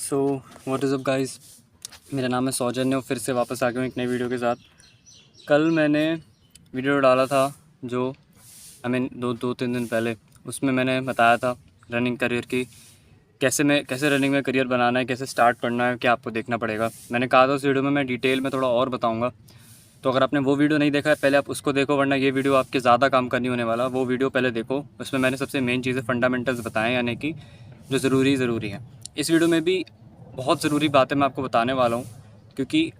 So what is up guys, मेरा नाम है सौजन्य और फिर से वापस आ गया हूँ एक नई वीडियो के साथ। कल मैंने वीडियो डाला था जो दो तीन दिन पहले, उसमें मैंने बताया था रनिंग करियर की कैसे रनिंग में करियर बनाना है, कैसे स्टार्ट करना है, क्या आपको देखना पड़ेगा। मैंने कहा था उस वीडियो में मैं डिटेल में थोड़ा और बताऊँगा। तो अगर आपने वो वीडियो नहीं देखा है पहले आप उसको देखो, वरना ये वीडियो आपके ज़्यादा काम का नहीं होने वाला। वो वीडियो पहले देखो, उसमें मैंने सबसे मेन चीज़ें फंडामेंटल्स बताएं, यानी कि जो ज़रूरी है। इस वीडियो में भी बहुत ज़रूरी बातें मैं आपको बताने वाला हूँ, क्योंकि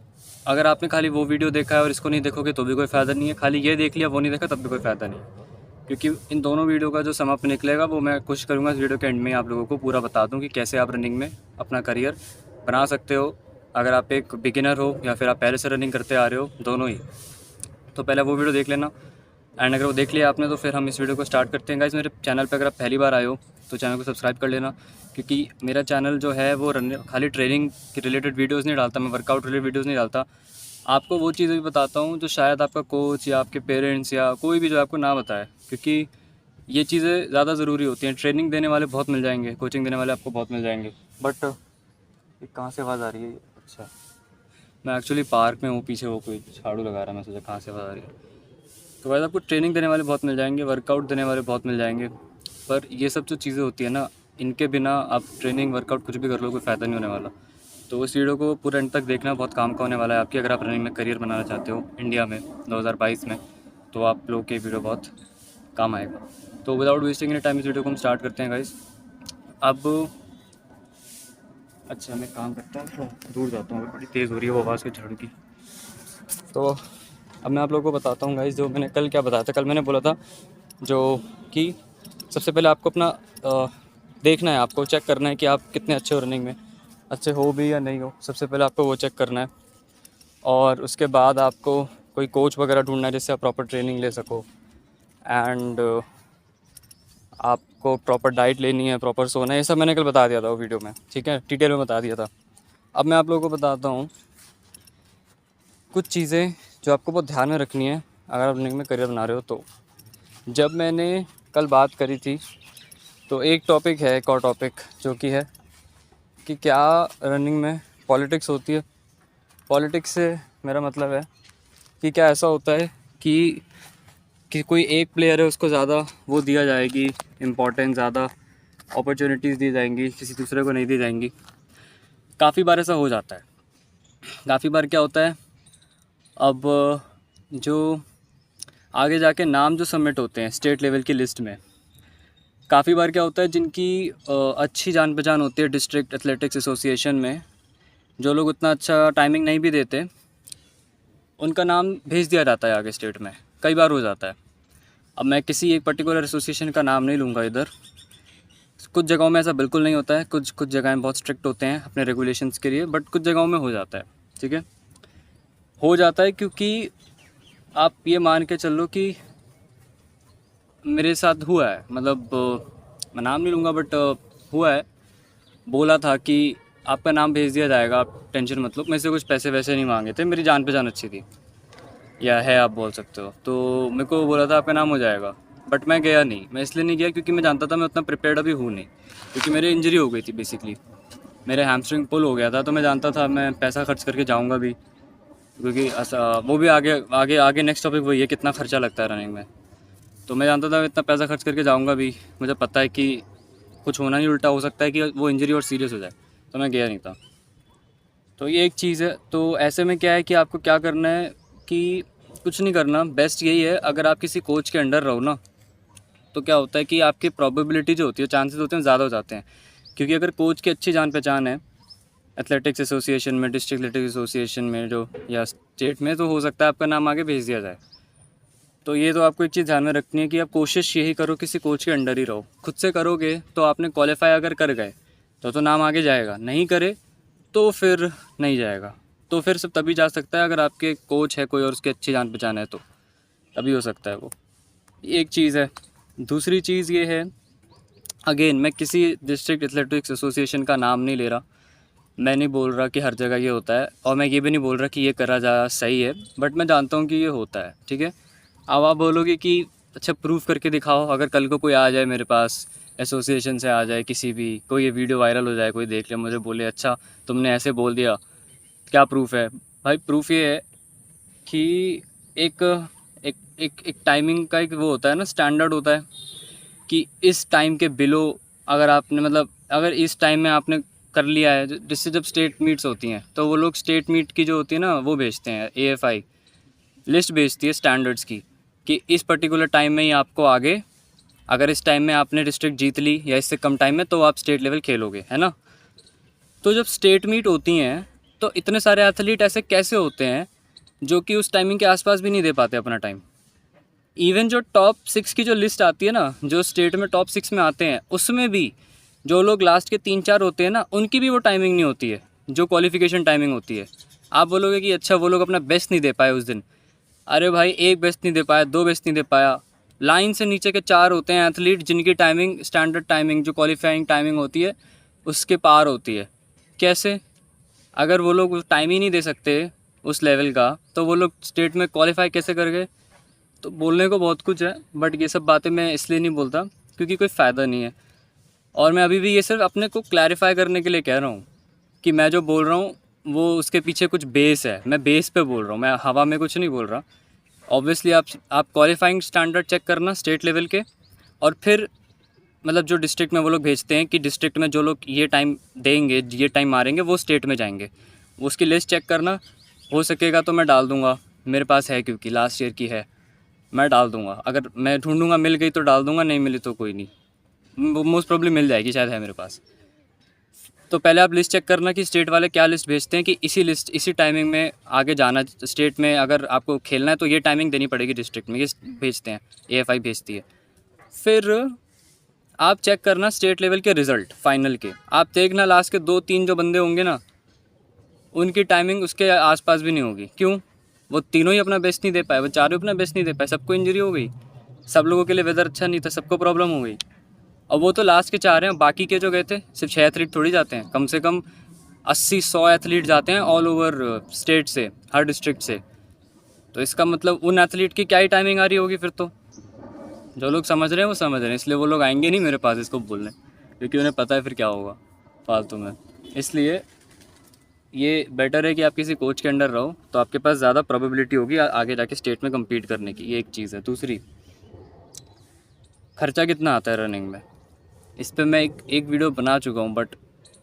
अगर आपने खाली वो वीडियो देखा है और इसको नहीं देखोगे तो भी कोई फ़ायदा नहीं है, खाली ये देख लिया वो नहीं देखा तब भी कोई फ़ायदा नहीं। क्योंकि इन दोनों वीडियो का जो सम अप निकलेगा वो मैं कोशिश करूँगा इस वीडियो के एंड में आप लोगों को पूरा बता दूँ कि कैसे आप रनिंग में अपना करियर बना सकते हो। अगर आप एक बिगिनर हो या फिर आप पहले से रनिंग करते आ रहे हो, दोनों ही। तो पहले वो वीडियो देख लेना, एंड अगर वो देख लिया आपने तो फिर हम इस वीडियो को स्टार्ट करते हैं। गाइस, मेरे चैनल पे अगर आप पहली बार आए हो तो चैनल को सब्सक्राइब कर लेना, क्योंकि मेरा चैनल जो है वो खाली ट्रेनिंग के रिलेटेड वीडियोज़ नहीं डालता, मैं वर्कआउट रिलेटेड वीडियोज़ नहीं डालता। आपको वो चीज़ें भी बताता हूँ जो शायद आपका कोच या आपके पेरेंट्स या कोई भी जो आपको ना बताए, क्योंकि ये चीज़ें ज़्यादा ज़रूरी होती हैं। ट्रेनिंग देने वाले बहुत मिल जाएंगे, कोचिंग देने वाले आपको बहुत मिल जाएंगे, बट ये कहाँ से आवाज़ आ रही है? अच्छा, मैं एक्चुअली पार्क में हूँ, पीछे वो कोई झाड़ू लगा रहा है, मैं सोचा कहाँ से आवाज़ आ रही है। तो वैसे आपको ट्रेनिंग देने वाले बहुत मिल जाएंगे, वर्कआउट देने वाले बहुत मिल जाएंगे, पर ये सब जो चीज़ें होती है ना, इनके बिना आप ट्रेनिंग वर्कआउट कुछ भी कर लो कोई फ़ायदा नहीं होने वाला। तो इस वीडियो को पूरा एंड तक देखना, बहुत काम का होने वाला है आपकी। अगर आप रनिंग में करियर बनाना चाहते हो इंडिया में 2022 में, तो आप लोगों के वीडियो बहुत काम आएगा। तो विदाउट वेस्टिंग एनी टाइम इस वीडियो को हम स्टार्ट करते हैं गाइस। अब अच्छा, मैं काम करता हूँ तो दूर जाता हूँ, बड़ी तेज़ हो रही है वो आवाज़ के झाड़ू की। तो अब मैं आप लोगों को बताता हूँ गाइस, जो मैंने कल क्या बताया था। कल मैंने बोला था जो कि सबसे पहले आपको अपना देखना है, आपको चेक करना है कि आप कितने अच्छे हो रनिंग में, अच्छे हो भी या नहीं हो। सबसे पहले आपको वो चेक करना है, और उसके बाद आपको कोई कोच वगैरह ढूंढना है जिससे आप प्रॉपर ट्रेनिंग ले सको। एंड आपको प्रॉपर डाइट लेनी है, प्रॉपर सोना है, ये सब मैंने कल बता दिया था वो वीडियो में, ठीक है, डिटेल में बता दिया था। अब मैं आप लोगों को बताता हूँ कुछ चीज़ें जो आपको बहुत ध्यान में रखनी है अगर आप रनिंग में करियर बना रहे हो। तो जब मैंने कल बात करी थी तो एक और टॉपिक जो कि है कि क्या रनिंग में पॉलिटिक्स होती है। पॉलिटिक्स से मेरा मतलब है कि क्या ऐसा होता है कि कोई एक प्लेयर है उसको ज़्यादा वो दिया जाएगी इम्पोर्टेंस, ज़्यादा अपॉर्चुनिटीज़ दी जाएंगी, किसी दूसरे को नहीं दी जाएंगी। काफ़ी बार ऐसा हो जाता है। काफ़ी बार क्या होता है, अब जो आगे जाके नाम जो सबमिट होते हैं स्टेट लेवल की लिस्ट में, काफ़ी बार क्या होता है जिनकी अच्छी जान पहचान होती है डिस्ट्रिक्ट एथलेटिक्स एसोसिएशन में, जो लोग उतना अच्छा टाइमिंग नहीं भी देते, उनका नाम भेज दिया जाता है आगे स्टेट में। कई बार हो जाता है। अब मैं किसी एक पर्टिकुलर एसोसिएशन का नाम नहीं लूँगा इधर। कुछ जगहों में ऐसा बिल्कुल नहीं होता है, कुछ जगहें बहुत स्ट्रिक्ट होते हैं अपने रेगुलेशंस के लिए, बट कुछ जगहों में हो जाता है। ठीक है, हो जाता है क्योंकि आप ये मान के चल लो कि मेरे साथ हुआ है, मतलब मैं नाम नहीं लूँगा बट हुआ है। बोला था कि आपका नाम भेज दिया जाएगा, आप टेंशन मत लो। मेरे से कुछ पैसे वैसे नहीं मांगे थे, मेरी जान पहचान अच्छी थी, या है आप बोल सकते हो। तो मेरे को बोला था आपका नाम हो जाएगा, बट मैं गया नहीं। मैं इसलिए नहीं गया क्योंकि मैं जानता था मैं उतना प्रिपेयर्ड अभी हूँ नहीं, क्योंकि मेरी इंजरी हो गई थी बेसिकली, मेरे हैमस्ट्रिंग पुल हो गया था। तो मैं जानता था मैं पैसा खर्च करके जाऊँगा भी, क्योंकि वो भी आगे आगे आगे नेक्स्ट टॉपिक वही है, कितना खर्चा लगता है रनिंग में। तो मैं जानता था इतना पैसा खर्च करके जाऊँगा भी, मुझे पता है कि कुछ होना नहीं, उल्टा हो सकता है कि वो इंजरी और सीरियस हो जाए, तो मैं गया नहीं था। तो ये एक चीज़ है। तो ऐसे में क्या है कि आपको क्या करना है कि कुछ नहीं करना, बेस्ट यही है अगर आप किसी कोच के अंडर रहो ना, तो क्या होता है कि आपकी प्रोबेबिलिटी जो होती है, चांसेस होते हैं ज़्यादा हो जाते हैं। क्योंकि अगर कोच की अच्छी जान पहचान है एथलेटिक्स एसोसिएशन में, डिस्ट्रिक्ट एथलेटिक्स एसोसिएशन में जो, या स्टेट में, तो हो सकता है आपका नाम आगे भेज दिया जाए। तो ये तो आपको एक चीज़ ध्यान में रखनी है कि आप कोशिश यही करो किसी कोच के अंडर ही रहो। खुद से करोगे तो आपने क्वालिफाई अगर कर गए तो नाम आगे जाएगा, नहीं करे तो फिर नहीं जाएगा। तो फिर सब तभी जा सकता है अगर आपके कोच है कोई और उसकी अच्छी जान पहचान है, तो तभी हो सकता है वो। एक चीज़ है। दूसरी चीज़ ये है, अगेन मैं किसी डिस्ट्रिक्ट एथलेटिक्स एसोसिएशन का नाम नहीं ले रहा, मैं नहीं बोल रहा कि हर जगह ये होता है, और मैं ये भी नहीं बोल रहा कि ये करा जा सही है, बट मैं जानता हूँ कि ये होता है। ठीक है, अब आप बोलोगे कि अच्छा प्रूफ करके दिखाओ। अगर कल को कोई आ जाए मेरे पास एसोसिएशन से आ जाए किसी भी, कोई ये वीडियो वायरल हो जाए, कोई देख ले मुझे बोले अच्छा तुमने ऐसे बोल दिया, क्या प्रूफ है? भाई प्रूफ ये है कि एक एक एक एक टाइमिंग का एक वो होता है ना, स्टैंडर्ड होता है कि इस टाइम के बिलो अगर आपने मतलब अगर इस टाइम में आपने कर लिया है, जिससे जब स्टेट मीट्स होती हैं तो वो लोग स्टेट मीट की जो होती है ना वो भेजते हैं, AFI लिस्ट भेजती है स्टैंडर्ड्स की कि इस पर्टिकुलर टाइम में ही आपको आगे, अगर इस टाइम में आपने डिस्ट्रिक्ट जीत ली या इससे कम टाइम में तो आप स्टेट लेवल खेलोगे, है ना। तो जब स्टेट मीट होती हैं तो इतने सारे एथलीट ऐसे कैसे होते हैं जो कि उस टाइमिंग के आसपास भी नहीं दे पाते अपना टाइम। इवन जो टॉप 6 की जो लिस्ट आती है ना, जो स्टेट में टॉप 6 में आते हैं, उसमें भी जो लोग लास्ट के 3-4 होते हैं ना, उनकी भी वो टाइमिंग नहीं होती है जो क्वालिफिकेशन टाइमिंग होती है। आप बोलोगे कि अच्छा वो लोग अपना बेस्ट नहीं दे पाए उस दिन। अरे भाई, एक बेस्ट नहीं दे पाया, 2 बेस्ट नहीं दे पाया, लाइन से नीचे के 4 होते हैं एथलीट जिनकी टाइमिंग, स्टैंडर्ड टाइमिंग जो क्वालिफाइंग टाइमिंग होती है उसके पार होती है। कैसे? अगर वो लोग टाइम ही नहीं दे सकते उस लेवल का तो वो लोग स्टेट में क्वालिफाई कैसे कर गए? तो बोलने को बहुत कुछ है, बट ये सब बातें मैं इसलिए नहीं बोलता क्योंकि कोई फ़ायदा नहीं है। और मैं अभी भी ये सिर्फ अपने को क्लैरिफाई करने के लिए कह रहा हूँ कि मैं जो बोल रहा हूँ वो उसके पीछे कुछ बेस है, मैं बेस पे बोल रहा हूँ, मैं हवा में कुछ नहीं बोल रहा। ऑब्वियसली आप क्वालिफाइंग स्टैंडर्ड चेक करना स्टेट लेवल के, और फिर मतलब जो डिस्ट्रिक्ट में वो लोग भेजते हैं कि डिस्ट्रिक्ट में जो लोग ये टाइम देंगे, ये टाइम मारेंगे, वो स्टेट में जाएंगे, उसकी लिस्ट चेक करना। हो सकेगा तो मैं डाल दूँगा, मेरे पास है क्योंकि लास्ट ईयर की है, मैं डाल दूँगा। अगर मैं ढूंढूंगा, मिल गई तो डाल दूँगा, नहीं मिली तो कोई नहीं, मोस्ट प्रॉब्ली मिल जाएगी, शायद है मेरे पास। तो पहले आप लिस्ट चेक करना कि स्टेट वाले क्या लिस्ट भेजते हैं कि इसी टाइमिंग में आगे जाना स्टेट में, अगर आपको खेलना है तो ये टाइमिंग देनी पड़ेगी डिस्ट्रिक्ट में, ये भेजते हैं, AFI भेजती है। फिर आप चेक करना स्टेट लेवल के रिज़ल्ट फाइनल के, आप देखना लास्ट के 2-3 जो बंदे होंगे ना, उनकी टाइमिंग उसके आसपास भी नहीं होगी। क्यों? वो तीनों ही अपना बेस्ट नहीं दे पाए, वो चारों अपना बेस्ट नहीं दे पाए, सबको इंजरी हो गई, सब लोगों के लिए वेदर अच्छा नहीं था, सबको प्रॉब्लम हो गई। और वो तो लास्ट के 4 हैं, बाकी के जो गए थे सिर्फ 6 एथलीट थोड़ी जाते हैं, कम से कम 80-100 एथलीट जाते हैं ऑल ओवर स्टेट से, हर डिस्ट्रिक्ट से। तो इसका मतलब उन एथलीट की क्या ही टाइमिंग आ रही होगी फिर तो। जो लोग समझ रहे हैं वो समझ रहे हैं, इसलिए वो लोग आएंगे नहीं मेरे पास इसको बोलने, क्योंकि उन्हें पता है फिर क्या होगा फालतू में। इसलिए ये बेटर है कि आप किसी कोच के अंडर रहो, तो आपके पास ज़्यादा प्रोबेबिलिटी होगी आगे जाके स्टेट में कम्पीट करने की, ये एक चीज़ है। दूसरी, खर्चा कितना आता है रनिंग में, इस पर मैं एक वीडियो बना चुका हूँ, बट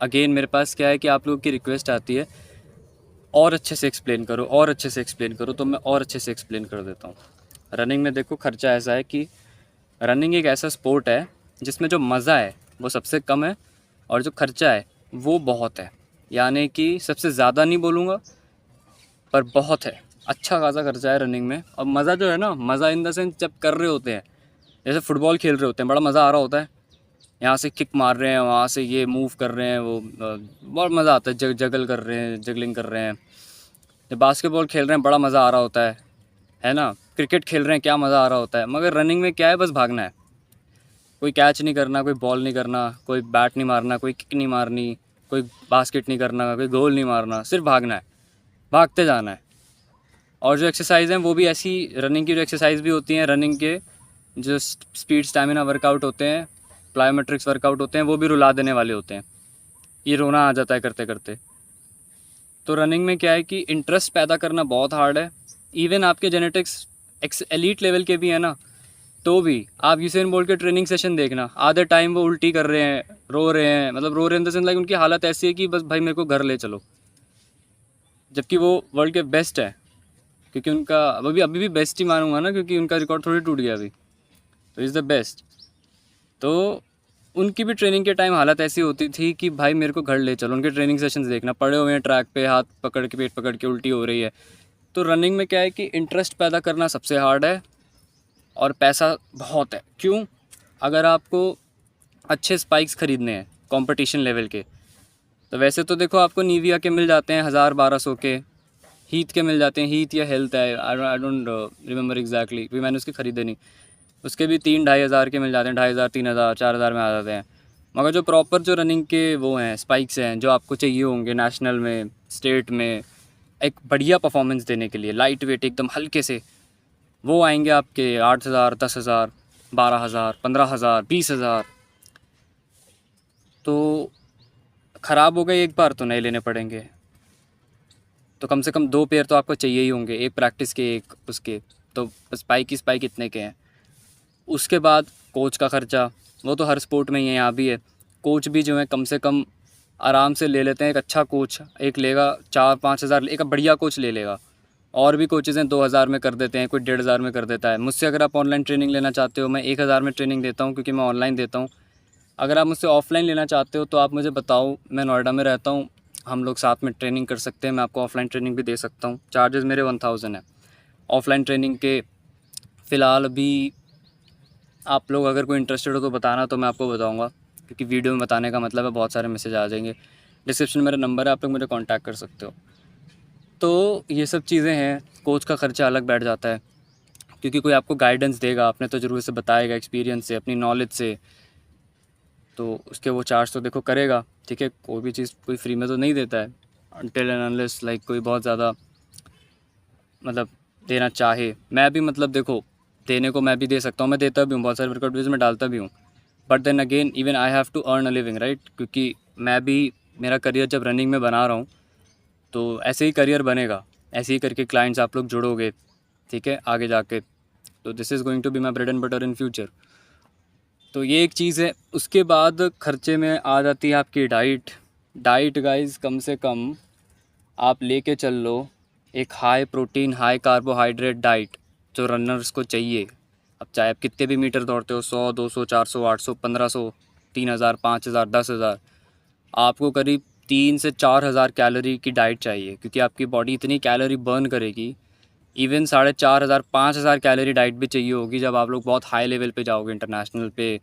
अगेन मेरे पास क्या है कि आप लोगों की रिक्वेस्ट आती है और अच्छे से एक्सप्लेन करो, और अच्छे से एक्सप्लेन करो, तो मैं और अच्छे से एक्सप्लेन कर देता हूँ। रनिंग में देखो, खर्चा ऐसा है कि रनिंग एक ऐसा स्पोर्ट है जिसमें जो मज़ा है वो सबसे कम है और जो खर्चा है वो बहुत है। यानी कि सबसे ज़्यादा नहीं बोलूँगा पर बहुत है, अच्छा खासा खर्चा है रनिंग में। और मज़ा जो है ना, मज़ा इन द सेंस जब कर रहे होते हैं, जैसे फुटबॉल खेल रहे होते हैं, बड़ा मज़ा आ रहा होता है, यहाँ से किक मार रहे हैं, वहाँ से ये मूव कर रहे हैं, वो बहुत मज़ा आता है, जगल कर रहे हैं, जगलिंग कर रहे हैं। जब बास्केटबॉल खेल रहे हैं बड़ा मज़ा आ रहा होता है ना। क्रिकेट खेल रहे हैं क्या मज़ा आ रहा होता है। मगर रनिंग में क्या है, बस भागना है, कोई कैच नहीं करना, कोई बॉल नहीं करना, कोई बैट नहीं मारना, कोई किक नहीं मारनी, कोई बास्केट नहीं करना, कोई गोल नहीं मारना, सिर्फ भागना है, भागते जाना है। और जो एक्सरसाइज हैं वो भी ऐसी, रनिंग की जो एक्सरसाइज भी होती हैं, रनिंग के जो स्पीड स्टैमिना वर्कआउट होते हैं, प्लायोमेट्रिक्स वर्कआउट होते हैं, वो भी रुला देने वाले होते हैं, ये रोना आ जाता है करते करते। तो रनिंग में क्या है कि इंटरेस्ट पैदा करना बहुत हार्ड है। इवन आपके जेनेटिक्स एलीट लेवल के भी हैं ना, तो भी आप यूसेन बोल्ट के ट्रेनिंग सेशन देखना, आधे टाइम वो उल्टी कर रहे हैं, रो रहे हैं, मतलब रो रहे हैं इन द सेंस लाइक उनकी हालत ऐसी है कि बस भाई मेरे को घर ले चलो, जबकि वो वर्ल्ड के बेस्ट है। क्योंकि उनका अभी भी बेस्ट ही मानूंगा ना, क्योंकि उनका रिकॉर्ड थोड़ी टूट गया अभी, तो इज़ द बेस्ट। तो उनकी भी ट्रेनिंग के टाइम हालत ऐसी होती थी कि भाई मेरे को घर ले चलो, उनके ट्रेनिंग सेशंस देखना, पड़े हुए हैं ट्रैक पे, हाथ पकड़ के, पेट पकड़ के, उल्टी हो रही है। तो रनिंग में क्या है कि इंटरेस्ट पैदा करना सबसे हार्ड है और पैसा बहुत है। क्यों? अगर आपको अच्छे स्पाइक्स ख़रीदने हैं कंपटीशन लेवल के, तो वैसे तो देखो आपको निविया के मिल जाते हैं 1000-1200 के, हीथ के मिल जाते हैं, हीथ या हेल्थ है, आई डोंट रिमेंबर एग्जैक्टली, क्योंकि मैंने उसके ख़रीदे नहीं। उसके भी 3-2.5 हज़ार के मिल जाते हैं, 2500, 3000, 4000 में आ जाते हैं। मगर जो प्रॉपर जो रनिंग के वो हैं स्पाइक्स हैं, जो आपको चाहिए होंगे नेशनल में, स्टेट में, एक बढ़िया परफॉर्मेंस देने के लिए, लाइट वेट एकदम हल्के से, वो आएंगे आपके 8000, 10,000, 12,000, 15,000, 20,000। तो ख़राब हो गए एक बार तो नए लेने पड़ेंगे। तो कम से कम 2 पेयर तो आपको चाहिए ही होंगे, एक प्रैक्टिस के एक उसके। तो स्पाइक ही स्पाइक इतने के हैं। उसके बाद कोच का ख़र्चा, वो तो हर स्पोर्ट में ही है, यहाँ भी है। कोच भी जो है कम से कम आराम से ले लेते हैं। एक अच्छा कोच एक लेगा 4-5 हज़ार, एक बढ़िया कोच ले लेगा। और भी कोचेज़ हैं 2,000 में कर देते हैं, कोई 1,500 में कर देता है। मुझसे अगर आप ऑनलाइन ट्रेनिंग लेना चाहते हो, मैं 1,000 में ट्रेनिंग देता हूँ, क्योंकि मैं ऑनलाइन देता हूँ। अगर आप मुझसे ऑफ़लाइन लेना चाहते हो तो आप मुझे बताओ, मैं नोएडा में रहता हूँ, हम लोग साथ में ट्रेनिंग कर सकते हैं। मैं आपको ऑफ़लाइन ट्रेनिंग भी दे सकता हूँ। चार्जेस मेरे 1000 है ऑफ़लाइन ट्रेनिंग के। फ़िलहाल अभी आप लोग अगर कोई इंटरेस्टेड हो तो बताना, तो मैं आपको बताऊँगा, क्योंकि वीडियो में बताने का मतलब है बहुत सारे मैसेज आ जाएंगे। डिस्क्रिप्शन में मेरा नंबर है, आप लोग मुझे कॉन्टैक्ट कर सकते हो। तो ये सब चीज़ें हैं। कोच का ख़र्चा अलग बैठ जाता है, क्योंकि कोई आपको गाइडेंस देगा, अपने तजुर्बे से बताएगा, एक्सपीरियंस से, अपनी नॉलेज से, तो उसके वो चार्ज तो देखो करेगा। ठीक है, कोई भी चीज़ कोई फ्री में तो नहीं देता है, अनटिल एंड अनलेस लाइक कोई बहुत ज़्यादा मतलब देना चाहे। मैं भी मतलब देखो, देने को मैं भी दे सकता हूँ, मैं देता भी हूँ, बहुत सारे वर्कआउट वीडियोज़ में डालता भी हूँ। But then again even I have to earn a living, right? क्योंकि मैं भी मेरा करियर जब रनिंग में बना रहा हूँ, तो ऐसे ही करियर बनेगा, ऐसे ही करके क्लाइंट्स आप लोग जुड़ोगे, ठीक है, आगे जाके। तो this is going to be my bread and butter in future. तो ये एक चीज़ है। उसके बाद खर्चे में आ जाती है आपकी डाइट। डाइट गाइस, कम से कम आप लेके चल लो एक high protein high carbohydrate diet, जो रनर्स को चाहिए। अब चाहे आप कितने भी मीटर दौड़ते हो, 100, 200, 400, 800, 1500, 3000, 5000, 10,000, आपको करीब 3 से 4 हज़ार कैलोरी की डाइट चाहिए, क्योंकि आपकी बॉडी इतनी कैलोरी बर्न करेगी। इवन 4,500, 5,000 कैलोरी डाइट भी चाहिए होगी जब आप लोग बहुत हाई लेवल पे जाओगे, इंटरनेशनल पे,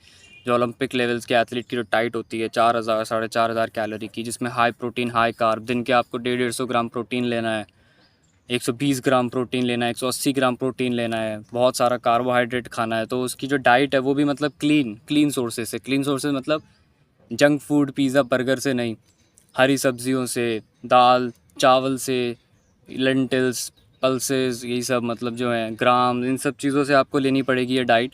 जो ओलंपिक लेवल्स के एथलीट की जो डाइट होती है 4,000, 4,500 कैलोरी की, जिसमें हाई प्रोटीन हाई कार्ब, दिन के आपको 150 ग्राम प्रोटीन लेना है, 120 ग्राम प्रोटीन लेना है, 180 ग्राम प्रोटीन लेना है, बहुत सारा कार्बोहाइड्रेट खाना है। तो उसकी जो डाइट है वो भी मतलब क्लीन सोर्सेज से, क्लीन सोर्सेज मतलब जंक फूड, पिज़्ज़ा, बर्गर से नहीं, हरी सब्जियों से, दाल चावल से, लेंटिल्स, पल्सेस, यही सब मतलब जो है ग्राम, इन सब चीज़ों से आपको लेनी पड़ेगी ये डाइट।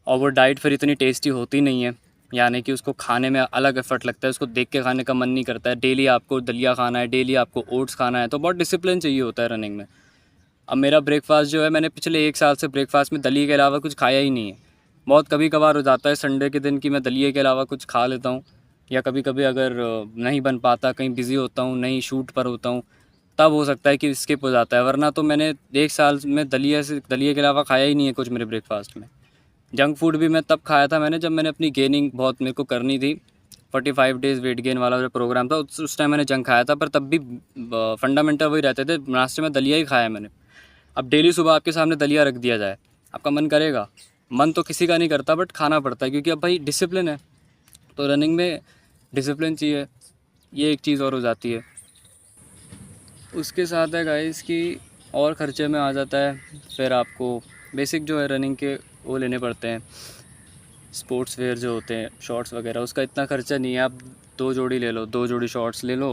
और वो डाइट फिर इतनी टेस्टी होती नहीं है, यानी कि उसको खाने में अलग एफर्ट लगता है, उसको देख के खाने का मन नहीं करता है। डेली आपको दलिया खाना है, डेली आपको ओट्स खाना है, तो बहुत डिसिप्लिन चाहिए होता है रनिंग में। अब मेरा ब्रेकफास्ट जो है, मैंने पिछले 1 साल से ब्रेकफास्ट में दलिया के अलावा कुछ खाया ही नहीं है। बहुत कभी कभार हो जाता है संडे के दिन कि मैं दलिया के अलावा कुछ खा लेता हूँ, या कभी कभी अगर नहीं बन पाता, कहीं बिज़ी होता हूँ, नहीं शूट पर होता हूँ, तब हो सकता है कि स्किप हो जाता है। वरना तो मैंने 1 साल में दलिया के अलावा खाया ही नहीं है कुछ मेरे ब्रेकफास्ट में। जंक फूड भी मैं तब खाया था मैंने, जब मैंने अपनी गेनिंग बहुत मेरे को करनी थी, 45 डेज़ वेट गेन वाला जो प्रोग्राम था, उस टाइम मैंने जंक खाया था। पर तब भी फंडामेंटल वही रहते थे, नाश्ते में दलिया ही खाया मैंने। अब डेली सुबह आपके सामने दलिया रख दिया जाए, आपका मन करेगा? मन तो किसी का नहीं करता, बट खाना पड़ता है, क्योंकि अब भाई डिसिप्लिन है। तो रनिंग में डिसिप्लिन चाहिए, ये एक चीज़ और हो जाती है। उसके साथ है गाइस कि और ख़र्चे में आ जाता है फिर आपको बेसिक जो है रनिंग के वो लेने पड़ते हैं, स्पोर्ट्स वेयर जो होते हैं, शॉर्ट्स वगैरह। उसका इतना ख़र्चा नहीं है। आप 2 जोड़ी ले लो, 2 जोड़ी शॉर्ट्स ले लो,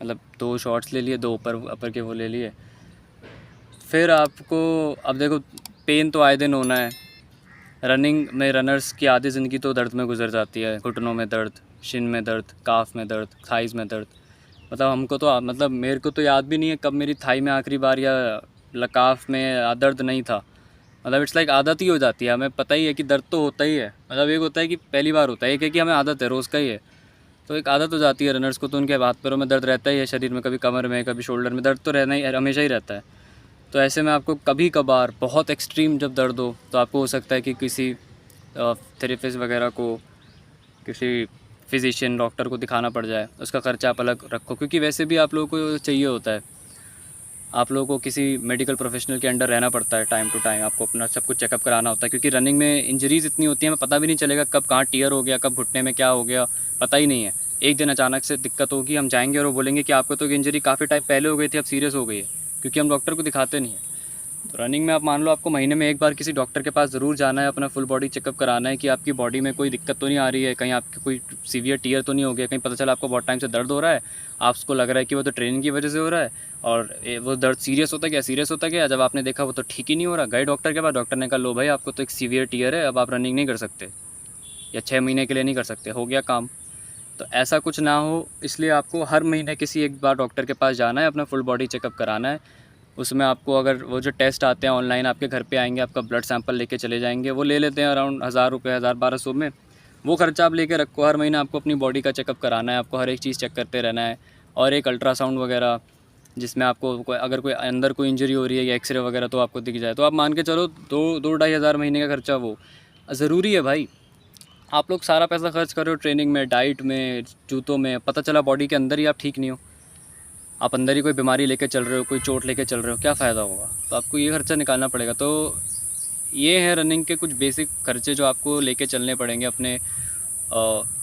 मतलब 2 शॉर्ट्स ले लिए, 2 अपर के वो ले लिए। फिर आपको अब देखो, पेन तो आए दिन होना है। रनिंग में रनर्स की आधी ज़िंदगी तो दर्द में गुजर जाती है, घुटनों में दर्द, शिन में दर्द, काफ में दर्द, थाइज़ में दर्द। मतलब हमको तो मतलब मेरे को तो याद भी नहीं है कब मेरी थाई में आखिरी बार या काफ में दर्द नहीं था। मतलब इट्स लाइक आदत ही हो जाती है, हमें पता ही है कि दर्द तो होता ही है। मतलब एक होता है कि पहली बार होता है, एक है कि हमें आदत है, रोज़ का ही है। तो एक आदत हो जाती है रनर्स को, तो उनके हाथ पैरों में दर्द रहता ही है, शरीर में, कभी कमर में, कभी शोल्डर में, दर्द तो रहना ही हमेशा ही रहता है। तो ऐसे में आपको कभी कभार बहुत एक्सट्रीम जब दर्द हो, तो आपको हो सकता है कि किसी थेरेपिस्ट वगैरह को, किसी फिजिशियन डॉक्टर को दिखाना पड़ जाए। उसका ख़र्चा आप अलग रखो, क्योंकि वैसे भी आप लोगों को चाहिए होता है, आप लोगों को किसी मेडिकल प्रोफेशनल के अंडर रहना पड़ता है टाइम टू टाइम। आपको अपना सब कुछ चेकअप कराना होता है, क्योंकि रनिंग में इंजरीज़ इतनी होती हैं, हमें पता भी नहीं चलेगा कब कहाँ टीयर हो गया, कब घुटने में क्या हो गया, पता ही नहीं है। एक दिन अचानक से दिक्कत होगी, हम जाएंगे और वो बोलेंगे कि आपको तो इंजरी काफ़ी टाइम पहले हो गई थी, अब सीरियस हो गई है, क्योंकि हम डॉक्टर को दिखाते नहीं हैं। तो रनिंग में आप मान लो आपको महीने में एक बार किसी डॉक्टर के पास ज़रूर जाना है, अपना फुल बॉडी चेकअप कराना है कि आपकी बॉडी में कोई दिक्कत तो नहीं आ रही है, कहीं आपकी कोई सीवियर टीयर तो नहीं हो गया, कहीं पता चला आपको बहुत टाइम से दर्द हो रहा है, आपको लग रहा है कि वो तो ट्रेनिंग की वजह से हो रहा है, और वो दर्द सीरियस होता गया, सीरियस होता गया, जब आपने देखा वो तो ठीक ही नहीं हो रहा, गए डॉक्टर के पास, डॉक्टर ने कहा लो भाई आपको तो एक सीवियर टीयर है, अब आप रनिंग नहीं कर सकते, या 6 महीने के लिए नहीं कर सकते, हो गया काम। तो ऐसा कुछ ना हो, इसलिए आपको हर महीने किसी एक बार डॉक्टर के पास जाना है, अपना फुल बॉडी चेकअप कराना है। उसमें आपको अगर वो जो टेस्ट आते हैं ऑनलाइन आपके घर पे आएंगे, आपका ब्लड सैंपल लेके चले जाएंगे, वो ले लेते हैं अराउंड 1000 रुपये, 1000-1200 में। वो खर्चा आप लेके रखो, हर महीने आपको अपनी बॉडी का चेकअप कराना है, आपको हर एक चीज़ चेक करते रहना है। और एक अल्ट्रासाउंड वगैरह, जिसमें आपको अगर कोई अंदर कोई इंजरी हो रही है या एक्सरे वगैरह तो आपको दिख जाए, तो आप मान के चलो 2-2-2.5 हज़ार महीने का खर्चा वो ज़रूरी है भाई। आप लोग सारा पैसा खर्च कर रहे हो ट्रेनिंग में, डाइट में, जूतों में, पता चला बॉडी के अंदर ही आप ठीक नहीं हो, आप अंदर ही कोई बीमारी लेके चल रहे हो, कोई चोट लेके चल रहे हो, क्या फ़ायदा होगा। तो आपको ये खर्चा निकालना पड़ेगा। तो ये है रनिंग के कुछ बेसिक खर्चे जो आपको लेके चलने पड़ेंगे, अपने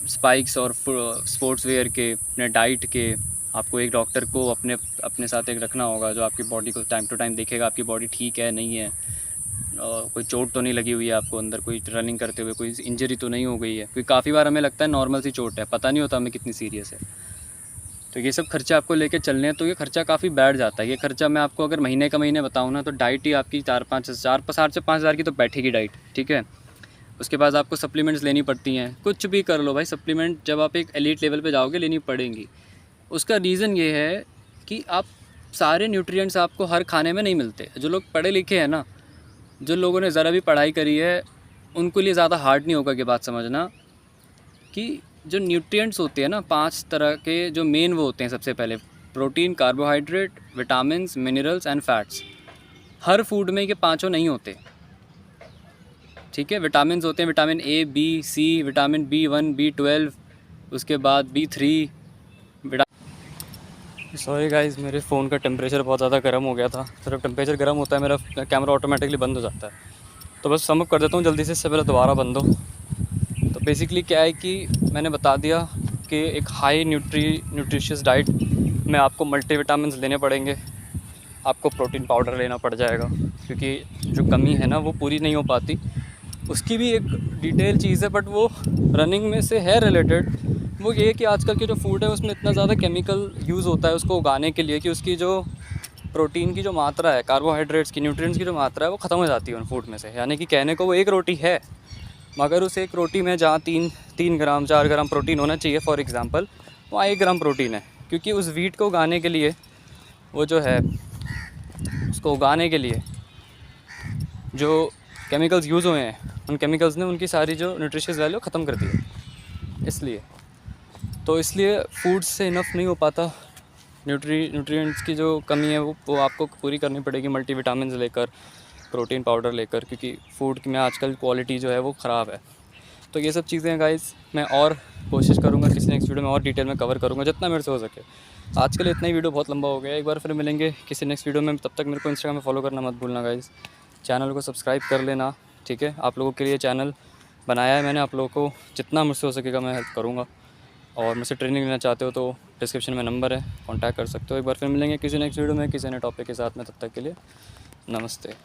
स्पाइक्स और स्पोर्ट्स वेयर के, अपने डाइट के। आपको एक डॉक्टर को अपने अपने साथ एक रखना होगा जो आपकी बॉडी को टाइम टू टाइम देखेगा, आपकी बॉडी ठीक है नहीं है, कोई चोट तो नहीं लगी हुई है आपको अंदर, कोई रनिंग करते हुए कोई इंजरी तो नहीं हो गई है, क्योंकि काफ़ी बार हमें लगता है नॉर्मल सी चोट है, पता नहीं होता हमें कितनी सीरियस है। तो ये सब खर्चे आपको लेके चलने हैं, तो ये खर्चा काफ़ी बैठ जाता है। ये खर्चा मैं आपको अगर महीने का महीने बताऊँ ना, तो डाइट ही आपकी 4-5 हज़ार, 4 से 5 हज़ार की तो बैठेगी डाइट, ठीक है। उसके बाद आपको सप्लीमेंट्स लेनी पड़ती हैं, कुछ भी कर लो भाई, सप्लीमेंट जब आप एक एलीट लेवल पे जाओगे लेनी पड़ेंगी। उसका रीज़न ये है कि आप सारे न्यूट्रिएंट्स आपको हर खाने में नहीं मिलते। जो लोग पढ़े लिखे हैं ना, जो लोगों ने ज़रा भी पढ़ाई करी है, उनको लिए ज़्यादा हार्ड नहीं होगा ये बात समझना कि जो न्यूट्रिएंट्स होते हैं ना, 5 तरह के जो मेन वो होते हैं। सबसे पहले protein, carbohydrate, vitamins, minerals and fats. Her food में ये पाँचों नहीं होते, ठीक है। विटामिन्स होते हैं vitamin A, B, C, vitamin B1, B12, उसके बाद B3। सॉरी गाइस, मेरे फ़ोन का टेम्परेचर बहुत ज़्यादा गर्म हो गया था। तो जब टेम्परेचर गर्म होता है मेरा कैमरा ऑटोमेटिकली बंद हो जाता है। तो बस समअप कर देता हूँ जल्दी से, इससे पहले दोबारा बंद हो। तो बेसिकली क्या है कि मैंने बता दिया कि एक हाई न्यूट्रिशियस डाइट में आपको मल्टीविटामिन्स लेने पड़ेंगे, आपको प्रोटीन पाउडर लेना पड़ जाएगा, क्योंकि जो कमी है ना वो पूरी नहीं हो पाती। उसकी भी एक डिटेल चीज़ है, बट वो रनिंग में से है रिलेटेड। वो ये है कि आजकल के जो फूड है उसमें इतना ज़्यादा केमिकल यूज़ होता है उसको उगाने के लिए, कि उसकी जो प्रोटीन की जो मात्रा है, कार्बोहाइड्रेट्स की, न्यूट्रिएंट्स की जो मात्रा है वो ख़त्म हो जाती है उन फूड में से। यानी कि कहने को वो एक रोटी है, मगर उस एक रोटी में जहाँ 3 ग्राम 4 ग्राम प्रोटीन होना चाहिए फॉर एग्ज़ाम्पल, वहाँ 1 ग्राम प्रोटीन है। क्योंकि उस वीट को उगाने के लिए, वो जो है उसको उगाने के लिए जो केमिकल्स यूज़ हुए हैं, उन केमिकल्स ने उनकी सारी जो न्यूट्रिशियस वैल्यू ख़त्म कर दी है। इसलिए फूड से इनफ नहीं हो पाता। न्यूट्रिएंट्स की जो कमी है वो आपको पूरी करनी पड़ेगी मल्टीविटामिन्स लेकर, प्रोटीन पाउडर लेकर, क्योंकि फूड में आजकल क्वालिटी जो है वो ख़राब है। तो ये सब चीज़ें गाइस मैं और कोशिश करूँगा किसी नेक्स्ट वीडियो में और डिटेल में कवर करूँगा जितना मेरे से हो सके। आज के लिए इतना ही, वीडियो बहुत लंबा हो गया। एक बार फिर मिलेंगे किसी नेक्स्ट वीडियो में, तब तक मेरे को इंस्टाग्राम में फॉलो करना मत भूलना गाइस। चैनल को सब्सक्राइब कर लेना, ठीक है। आप लोगों के लिए चैनल बनाया है मैंने, आप लोगों को जितना मुझसे हो सकेगा मैं हेल्प करूँगा। और मुझसे ट्रेनिंग लेना चाहते हो तो डिस्क्रिप्शन में नंबर है, कांटेक्ट कर सकते हो। एक बार फिर मिलेंगे किसी नेक्स्ट वीडियो में किसी नए टॉपिक के साथ में, तब तक के लिए नमस्ते।